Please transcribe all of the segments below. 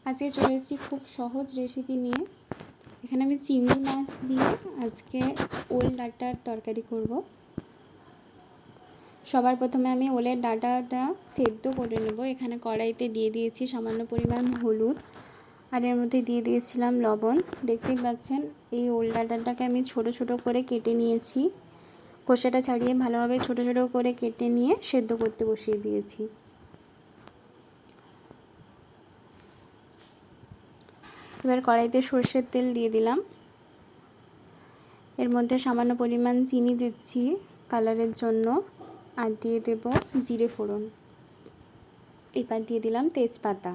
আজকে চলে এসেছি খুব সহজ রেসিপি নিয়ে। এখানে আমি চিংড়ি মাছ দিয়ে আজকে ওল ডাঁটার তরকারি করব। সবার প্রথমে আমি ওলের ডাঁটাটা সেদ্ধ করে নেব। এখানে কড়াইতে দিয়ে দিয়েছি সামান্য পরিমাণ হলুদ, আর এর মধ্যে দিয়ে দিয়েছিলাম লবণ। দেখতেই পাচ্ছেন এই ওল ডাঁটাটাকে আমি ছোট ছোট করে কেটে নিয়েছি। খোসাটা ছাড়িয়ে ভালোভাবে ছোট ছোট করে কেটে নিয়ে সেদ্ধ করতে বসিয়ে দিয়েছি। এবার কড়াইতে সরষের তেল দিয়ে দিলাম। এর মধ্যে সামান্য পরিমাণ চিনি দিচ্ছি কালারের জন্য, আর দিয়ে দেব জিরে ফোড়ন। এবার দিয়ে দিলাম তেজপাতা।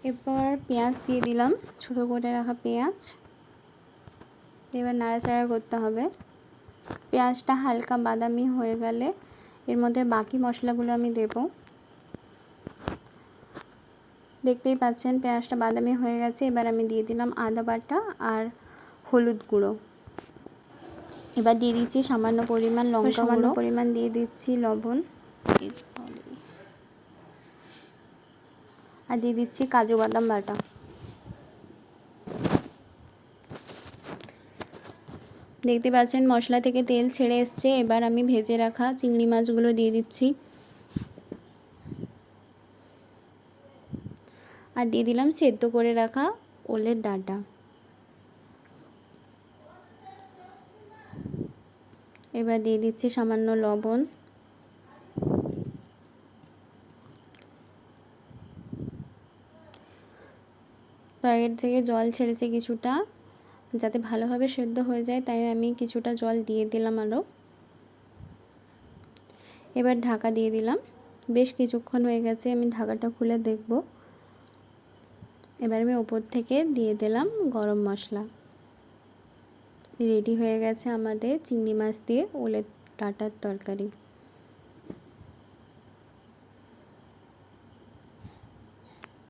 এরপর পেঁয়াজ দিয়ে দিলাম, ছোটো করে রাখা পেঁয়াজ। এবার নাড়াচাড়া করতে হবে। পেঁয়াজটা হালকা বাদামি হয়ে গেলে এর মধ্যে বাকি মশলাগুলো আমি দেব। দেখতেই পাচ্ছেন পেঁয়াজটা বাদামি হয়ে গেছে। এবার আমি দিয়ে দিলাম আদা বাটা আর হলুদ গুঁড়ো। এবার দিয়ে দিচ্ছি সামান্য পরিমাণ লঙ্কা গুঁড়ো, সামান্য পরিমাণ দিয়ে দিচ্ছি লবণ, আর দিয়ে দিচ্ছি কাজু বাদাম বাটা। দেখতে পাচ্ছেন মশলা থেকে তেল ছেড়ে এসছে। এবার আমি ভেজে রাখা চিংড়ি মাছগুলো দিয়ে দিচ্ছি, আর দিয়ে দিলাম সেদ্ধ করে রাখা ওলের ডাঁটা। এবার দিয়ে দিচ্ছি সামান্য লবণ, প্যাকেট থেকে জল ছেড়েছে কিছুটা, যাতে ভালোভাবে সেদ্ধ হয়ে যায় তাই আমি কিছুটা জল দিয়ে দিলাম আরও। এবার ঢাকা দিয়ে দিলাম। বেশ কিছুক্ষণ হয়ে গেছে, আমি ঢাকাটা খুলে দেখব। এবার আমি ওপর থেকে দিয়ে দিলাম গরম মশলা। রেডি হয়ে গেছে আমাদের চিংড়ি মাছ দিয়ে ওলের ডাঁটার তরকারি।